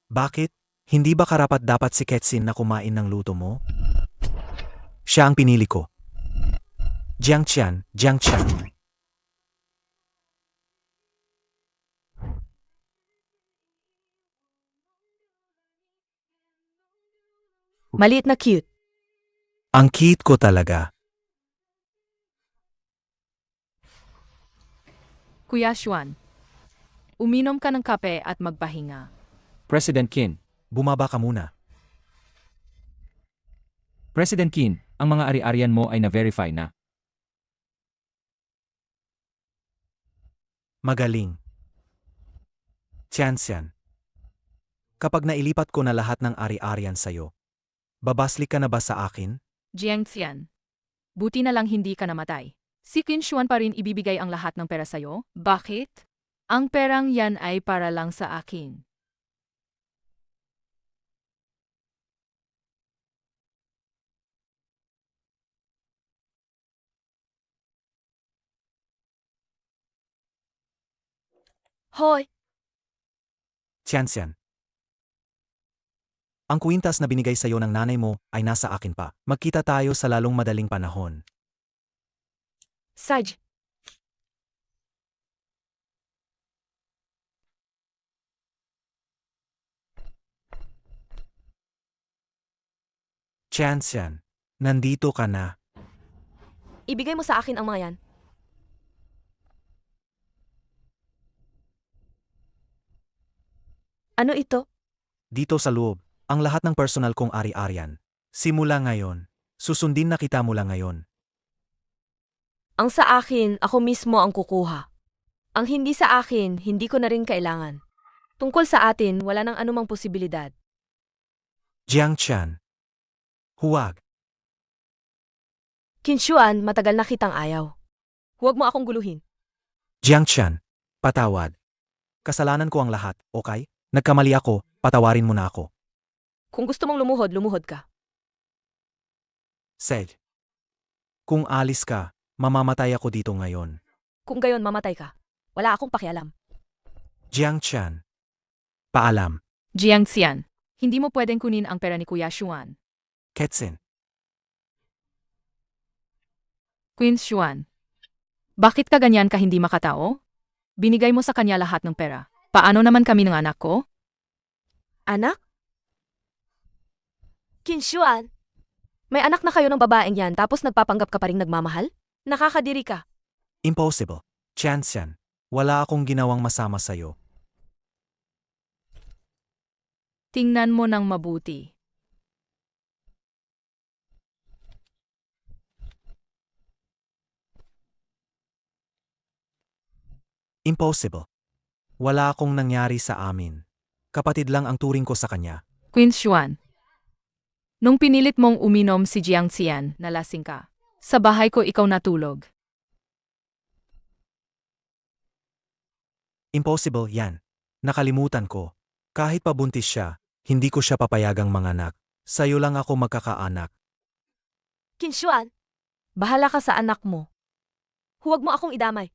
Bakit? Hindi ba karapat-dapat si Ketsin na kumain ng luto mo? Siya ang pinili ko. Jiang Qian, Jiang Qian. Maliit na cute. Ang cute ko talaga. Kuya Xuan, uminom ka ng kape at magpahinga. President Qin. Bumaba ka muna. President Qin, ang mga ari-arian mo ay na-verify na. Magaling. Qianxian. Kapag nailipat ko na lahat ng ari-arian sa'yo, babaslik ka na ba sa akin? Jiang Xian, buti na lang hindi ka namatay. Si Qin Xuan pa rin ibibigay ang lahat ng pera sa'yo? Bakit? Ang perang yan ay para lang sa akin. Hoy, Qianxian. Ang kwintas na binigay sa'yo ng nanay mo ay nasa akin pa. Magkita tayo sa lalong madaling panahon. Saj. Qianxian, nandito ka na. Ibigay mo sa akin ang mga yan. Ano ito? Dito sa loob, ang lahat ng personal kong ari-arian. Simula ngayon, susundin na kita mula ngayon. Ang sa akin, ako mismo ang kukuha. Ang hindi sa akin, hindi ko na rin kailangan. Tungkol sa atin, wala nang anumang posibilidad. Jiang Qian. Huwag. Kinshuan, matagal na kitang ayaw. Huwag mo akong guluhin. Jiang Qian. Patawad. Kasalanan ko ang lahat, okay? Nagkamali ako, patawarin mo na ako. Kung gusto mong lumuhod, lumuhod ka. Sej. Kung alis ka, mamamatay ako dito ngayon. Kung gayon, mamatay ka. Wala akong pakialam. Jiang Qian. Paalam. Jiang Xian, hindi mo pwedeng kunin ang pera ni Kuya Xuan. Ketsin. Queen Xuan, bakit ka ganyan ka hindi makatao? Binigay mo sa kanya lahat ng pera. Paano naman kami ng anak ko? Anak? Kinshuan, may anak na kayo ng babaeng yan tapos nagpapanggap ka pa rin nagmamahal? Nakakadiri ka. Impossible. Qianxian. Wala akong ginawang masama sa'yo. Tingnan mo ng mabuti. Impossible. Wala akong nangyari sa amin. Kapatid lang ang turing ko sa kanya. Queen Xuan, nung pinilit mong uminom si Jiang Xian, nalasing ka. Sa bahay ko ikaw natulog. Impossible yan. Nakalimutan ko. Kahit pabuntis siya, Hindi ko siya papayagang manganak. Sa'yo lang ako magkakaanak. Kinshuan, bahala ka sa anak mo. Huwag mo akong idamay.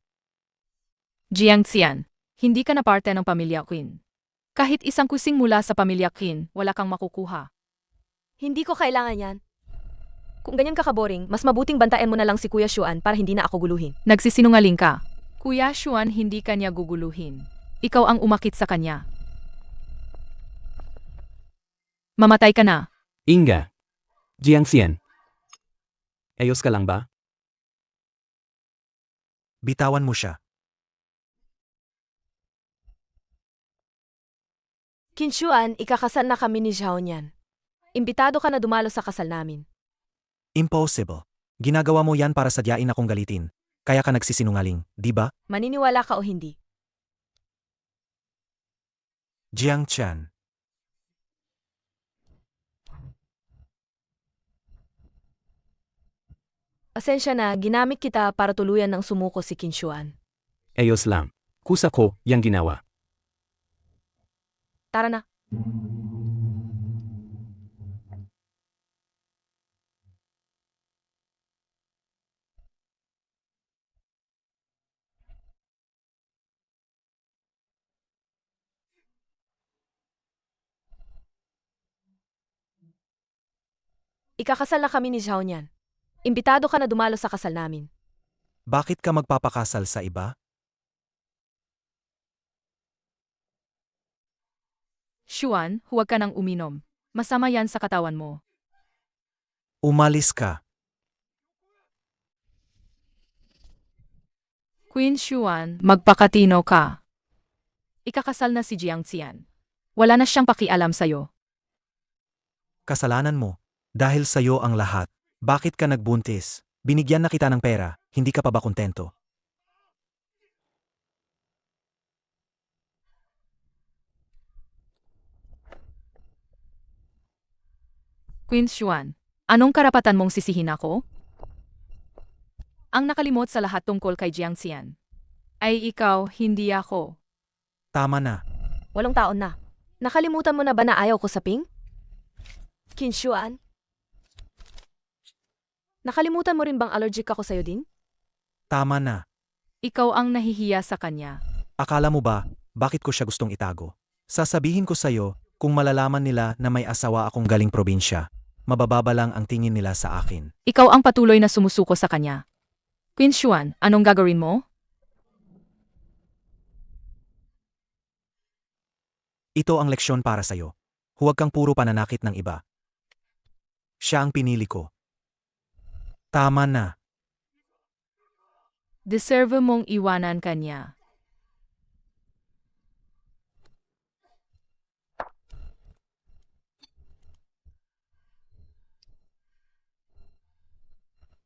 Jiang Xian, hindi ka na parte ng pamilya Qin. Kahit isang kusing mula sa pamilya Qin, wala kang makukuha. Hindi ko kailangan yan. Kung ganyan ka kaboring, mas mabuting bantayan mo na lang si Kuya Xuan para hindi na ako guluhin. Nagsisinungaling ka. Kuya Xuan, hindi kanya guguluhin. Ikaw ang umakit sa kanya. Mamatay ka na. Inga. Jiangxian. Ayos ka lang ba? Bitawan mo siya. Kinshuan, ikakasal na kami ni Zhao Nian. Imbitado ka na dumalo sa kasal namin. Impossible. Ginagawa mo yan para sadyain akong galitin. Kaya ka nagsisinungaling, di ba? Maniniwala ka o hindi. Jiang Chan. Asensya na, ginamit kita para tuluyan ng sumuko si Kinshuan. Ayos lang. Kusa ko, yang ginawa. Tara na. Ikakasal na kami ni Zhao Nian. Imbitado ka na dumalo sa kasal namin. Bakit ka magpapakasal sa iba? Xuan, huwag ka nang uminom. Masama yan sa katawan mo. Umalis ka. Queen Xuan, magpakatino ka. Ikakasal na si Jiang Xian. Wala na siyang pakialam sa'yo. Kasalanan mo. Dahil sa'yo ang lahat. Bakit ka nagbuntis? Binigyan na kita ng pera, hindi ka pa ba kontento? Queen Xuan, anong karapatan mong sisihin ako? Ang nakalimot sa lahat tungkol kay Jiang Xian ay ikaw, hindi ako. Tama na. 8 taon na. Nakalimutan mo na ba na ayaw ko sa Ping? Kinshuan? Nakalimutan mo rin bang allergic ako sa'yo din? Tama na. Ikaw ang nahihiya sa kanya. Akala mo ba, bakit ko siya gustong itago? Sasabihin ko sa'yo, kung malalaman nila na may asawa akong galing probinsya, mabababa lang ang tingin nila sa akin. Ikaw ang patuloy na sumusuko sa kanya. Queen Xuan, anong gagawin mo? Ito ang leksyon para sa'yo. Huwag kang puro pananakit ng iba. Siya ang pinili ko. Tama na. Deserve mong iwanan kanya.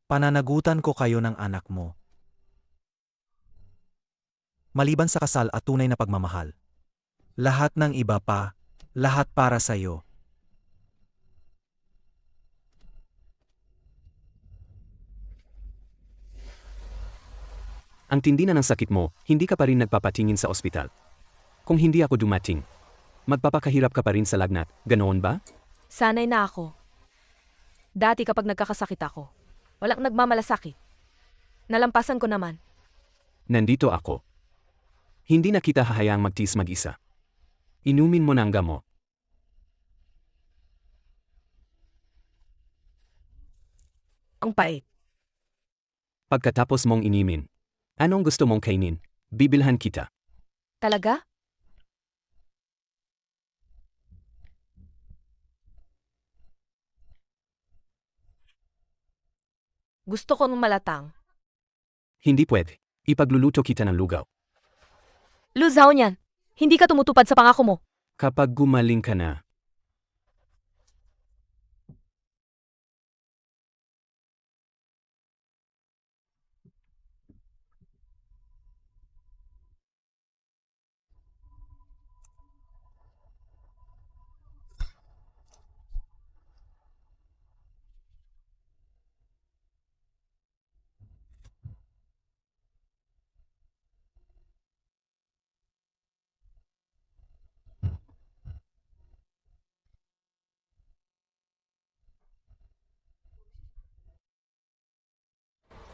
Pananagutan ko kayo ng anak mo. Maliban sa kasal at tunay na pagmamahal. Lahat ng iba pa, lahat para sa'yo. Ang tindi na ng sakit mo, hindi ka pa rin nagpapatingin sa ospital. Kung hindi ako dumating, magpapakahirap ka pa rin sa lagnat, ganoon ba? Sanay na ako. Dati kapag nagkakasakit ako, walang nagmamalasakit. Nalampasan ko naman. Nandito ako. Hindi na kita hahayaang magtiis mag-isa. Inumin mo na ang gamot. Ang pait. Pagkatapos mong inimin, anong gusto mong kainin? Bibilhan kita. Talaga? Gusto ko ng malatang. Hindi pwede. Ipagluluto kita ng lugaw. Luzaw niyan. Hindi ka tumutupad sa pangako mo. Kapag gumaling ka na,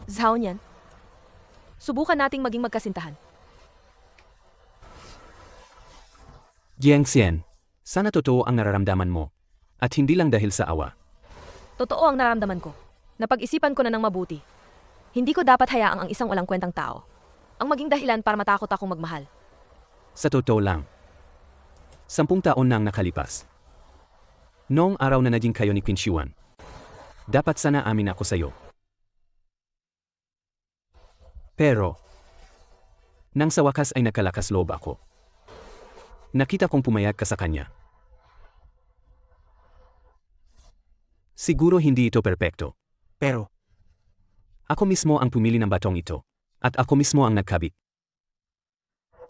Zhao niyan. Subukan nating maging magkasintahan. Jiang Xian, sana totoo ang nararamdaman mo. At hindi lang dahil sa awa. Totoo ang naramdaman ko. Napag-isipan ko na ng mabuti. Hindi ko dapat hayaang ang isang walang kwentang tao ang maging dahilan para matakot akong magmahal. Sa totoo lang. 10 taon na ang nakalipas. Noong araw na naging kayo ni Qin Shihuan, dapat sana amin ako sa'yo. Pero, nang sa wakas ay nakalakas loob ako. Nakita kong pumayag ka sa kanya. Siguro hindi ito perpekto. Pero, Ako mismo ang pumili ng batong ito. At ako mismo ang nagkabit.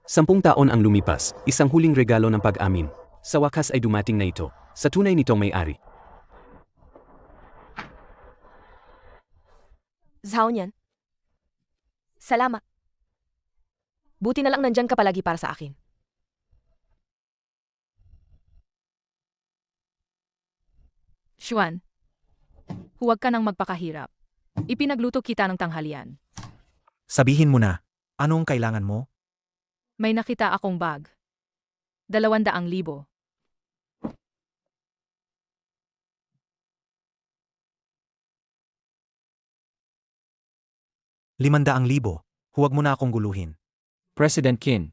10 taon ang lumipas, isang huling regalo ng pag-amin. Sa wakas ay dumating na ito, sa tunay nitong may-ari. Zhao niyan. Salamat. Buti na lang nandyan ka palagi para sa akin. Xuan, huwag ka nang magpakahirap. Ipinagluto kita ng tanghalian. sabihin mo na, anong kailangan mo? May nakita akong bag. 200,000. 500,000. Huwag mo na akong guluhin. President Qin.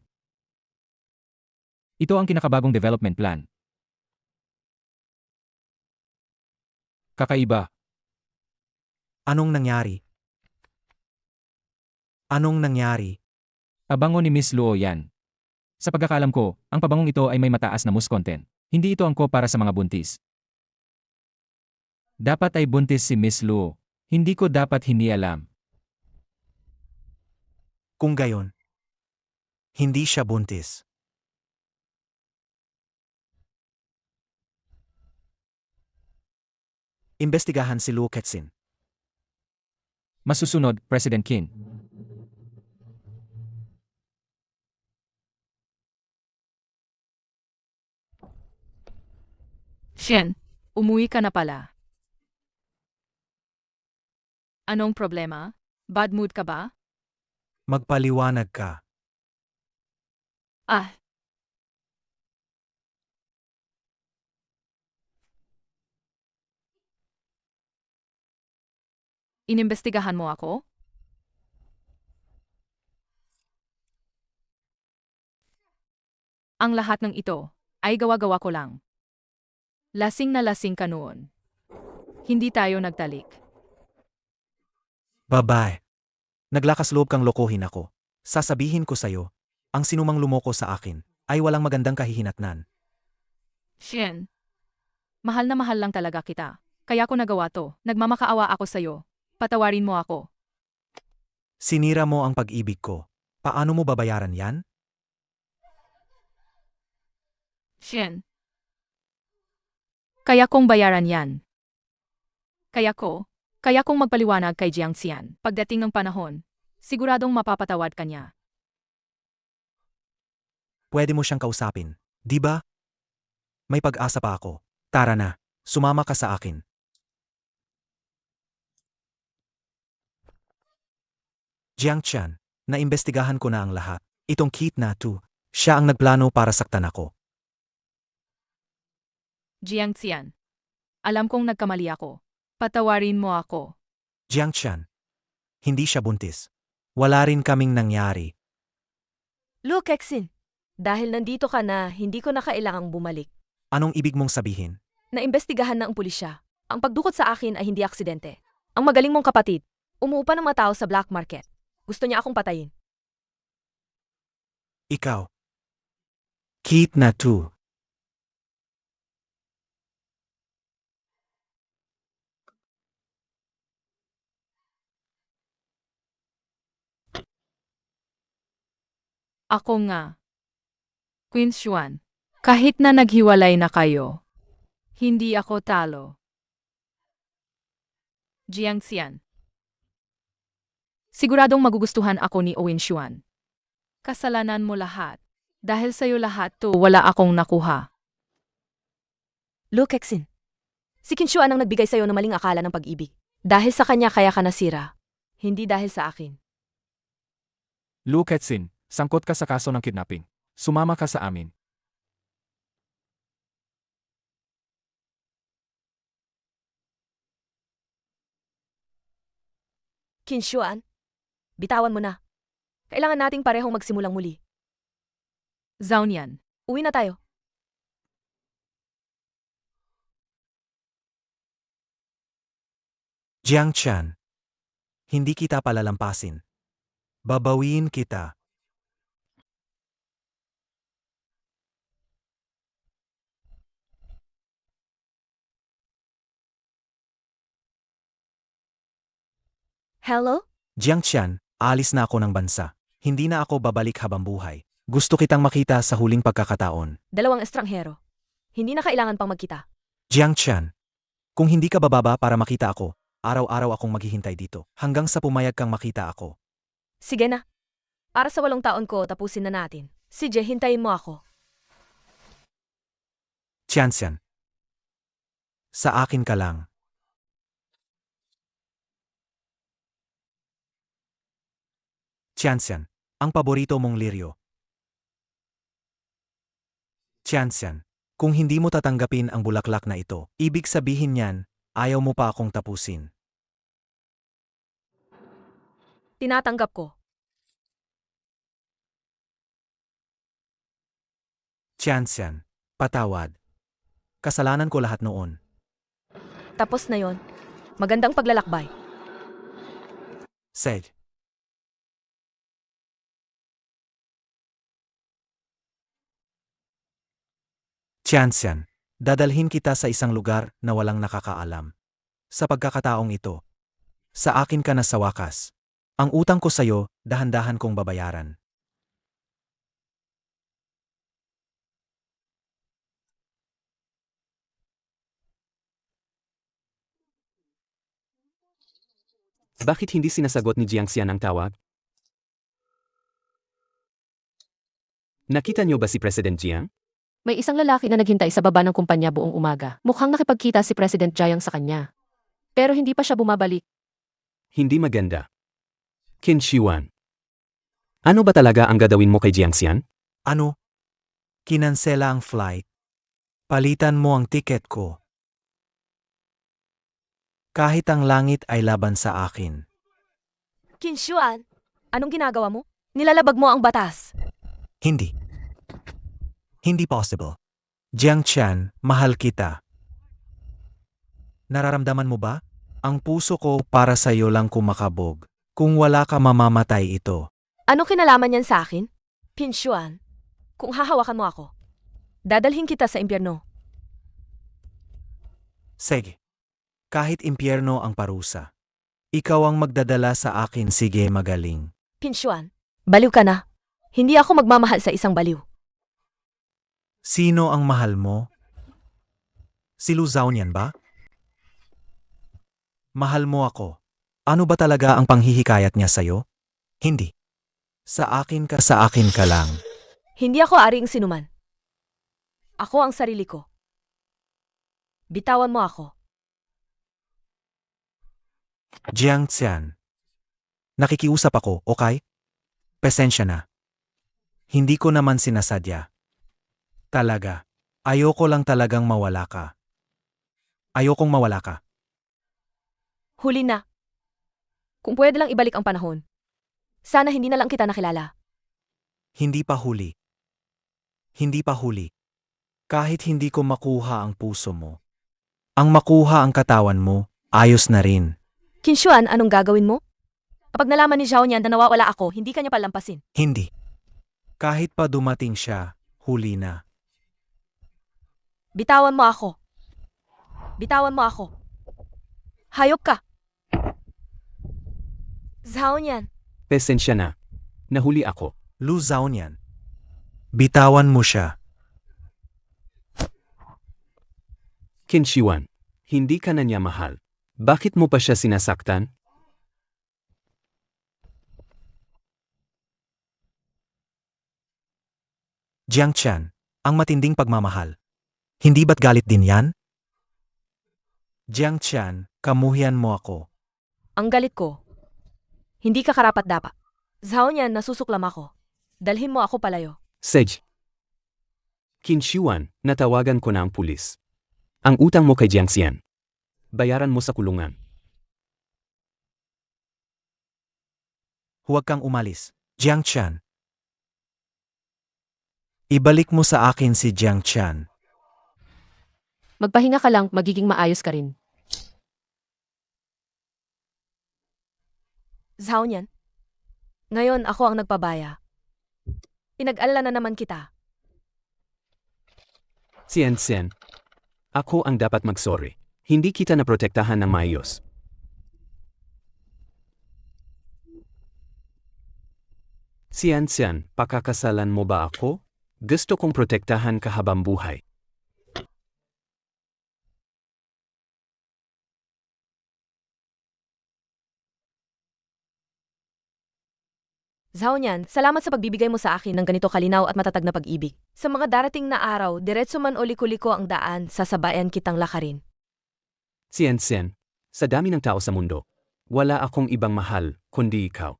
Ito ang kinakabagong development plan. Kakaiba. Anong nangyari? Anong nangyari? Pabango ni Miss Luo yan. Sa pagkakalam ko, ang pabangong ito ay may mataas na mousse content. Hindi ito angko para sa mga buntis. Dapat ay buntis si Miss Luo. Hindi ko dapat hindi alam. Kung gayon, hindi siya buntis. Imbestigahan si Luo Kexin. Masusunod, President Qin. Shen, umuwi ka na pala. Anong problema? Bad mood ka ba? Magpaliwanag ka. Ah, inimbestigahan mo ako? Ang lahat ng ito ay gawa-gawa ko lang. Lasing na lasing ka noon. Hindi tayo nagtalik. Babae. Naglakas loob kang lokohin ako. Sasabihin ko sa'yo, ang sinumang lumoko sa akin ay walang magandang kahihinatnan. Shen, mahal na mahal lang talaga kita. Kaya ko nagawa to. Nagmamakaawa ako sa'yo. Patawarin mo ako. Sinira mo ang pag-ibig ko. Paano mo babayaran yan? Shen. Kaya kong bayaran yan. Kaya kong magpaliwanag kay Jiang Xian. Pagdating ng panahon, siguradong mapapatawad ka niya. Pwede mo siyang kausapin, di ba? May pag-asa pa ako. Tara na, sumama ka sa akin. Jiang Qian, naimbestigahan ko na ang lahat. Itong Kit Na Tu, siya ang nagplano para saktan ako. Jiang Xian. Alam kong nagkamali ako. Patawarin mo ako. Jiang Qian, hindi siya buntis. Wala rin kaming nangyari. Luo Kexin, dahil nandito ka na, hindi ko na kailangang bumalik. Anong ibig mong sabihin? Naimbestigahan na ang pulisya. Ang pagdukot sa akin ay hindi aksidente. Ang magaling mong kapatid, umuupa ng mga tao sa black market. Gusto niya akong patayin. Ikaw. Kit Na Tu. Ako nga. Queen Xuan. Kahit na naghiwalay na kayo, hindi ako talo. Jiang Xian. Siguradong magugustuhan ako ni Owen Xuan. Kasalanan mo lahat. Dahil sa'yo lahat to, wala akong nakuha. Luo Kexin, si Qin Shuan ang nagbigay sa'yo ng maling akala ng pag-ibig. Dahil sa kanya kaya ka nasira. Hindi dahil sa akin. Lu Ketsin, sangkot ka sa kaso ng kidnapping. Sumama ka sa amin. Kinshuan, bitawan mo na. Kailangan nating parehong magsimulang muli. Zhao Nian. Uwi na tayo. Jiang Chan. Hindi kita palalampasin. Babawiin kita. Hello? Jiang Chan, alis na ako ng bansa. Hindi na ako babalik habang buhay. Gusto kitang makita sa huling pagkakataon. Dalawang estranghero. Hindi na kailangan pang magkita. Jiang Chan, kung hindi ka bababa para makita ako, araw-araw akong maghihintay dito. Hanggang sa pumayag kang makita ako. Sige na. Para sa 8 taon ko, tapusin na natin. CJ, hintayin mo ako. Tianxian. Sa akin ka lang. Tianxian, ang paborito mong liryo. Tianxian, kung hindi mo tatanggapin ang bulaklak na ito, ibig sabihin niyan, ayaw mo pa akong tapusin. Tinatanggap ko. Tianxian, patawad. Kasalanan ko lahat noon. Tapos na yon. Magandang paglalakbay. Said. Tianxian, dadalhin kita sa isang lugar na walang nakakaalam. Sa pagkakataong ito, sa akin ka na sa wakas. Ang utang ko sa'yo, dahan-dahan kong babayaran. Bakit hindi sinasagot ni Jiangxian ang tawag? Nakita niyo ba si President Jiang? May isang lalaki na naghintay sa baba ng kumpanya buong umaga. Mukhang nakipagkita si President Jiang sa kanya. Pero hindi pa siya bumabalik. Hindi maganda. Qin Shiwan. Ano ba talaga ang gagawin mo kay Jiangxian? Ano? Kinansela ang flight. Palitan mo ang tiket ko. Kahit ang langit ay laban sa akin. Kinshuan, anong ginagawa mo? Nilalabag mo ang batas. Hindi. Hindi possible. Jiang Chan, mahal kita. Nararamdaman mo ba? Ang puso ko para sa iyo lang kumakabog. Kung wala ka mamamatay ito. Ano kinalaman niyan sa akin? Kinshuan, kung hahawakan mo ako, dadalhin kita sa impyerno. Sige. Kahit impyerno ang parusa. Ikaw ang magdadala sa akin, sige magaling. Kinshuan, baliw ka na. Hindi ako magmamahal sa isang baliw. Sino ang mahal mo? Si Lu Zhao niyan ba? Mahal mo ako. Ano ba talaga ang panghihikayat niya sa'yo? Hindi. Sa akin ka lang. Hindi ako aring sinuman. Ako ang sarili ko. Bitawan mo ako. Jiang Xian. Nakikiusap ako, okay? Pasensya na. Hindi ko naman sinasadya. Talaga. Ayoko lang talagang mawala ka. Ayokong mawala ka. Huli na. Kung pwede lang ibalik ang panahon. Sana hindi na lang kita nakilala. Hindi pa huli. Hindi pa huli. Kahit hindi ko makuha ang puso mo. Ang makuha ang katawan mo, ayos na rin. Kinshuan, anong gagawin mo? Kapag nalaman ni Zhao niyan na nawawala ako, hindi kanya palampasin. Hindi. Kahit pa dumating siya, huli na. Bitawan mo ako. Bitawan mo ako. Hayop ka. Zhao niyan. Pasensya na. Nahuli ako. Lu Zhao niyan. Bitawan mo siya. Qin Shiwan. Hindi ka na niya mahal. Bakit mo pa siya sinasaktan? Jiang Chan, ang matinding pagmamahal. Hindi ba't galit din yan? Jiang Chan, kamuhian mo ako. Ang galit ko. Hindi ka karapat-dapat. Zhao niyan, nasusuklam ako. Dalhin mo ako palayo. Sej. Qinshuan, natawagan ko na ang pulis. Ang utang mo kay Jiangxian. Bayaran mo sa kulungan. Huwag kang umalis. Jiang Chan. Ibalik mo sa akin si Jiang Chan. Magpahinga ka lang, magiging maayos ka rin. Zhao niyan. Ngayon ako ang nagpabaya. Pinag-alala na naman kita. Xian, ako ang dapat mag-sorry. Hindi kita naprotektahan ng maayos. Xian, pakakasalan mo ba ako? Gusto kong protektahan ka habang buhay. Zhao niyan, salamat sa pagbibigay mo sa akin ng ganito kalinaw at matatag na pag-ibig. Sa mga darating na araw, diretso man o liko-liko ang daan, sasabayan kitang lakarin. Xian, sa dami ng tao sa mundo, wala akong ibang mahal, kundi ikaw.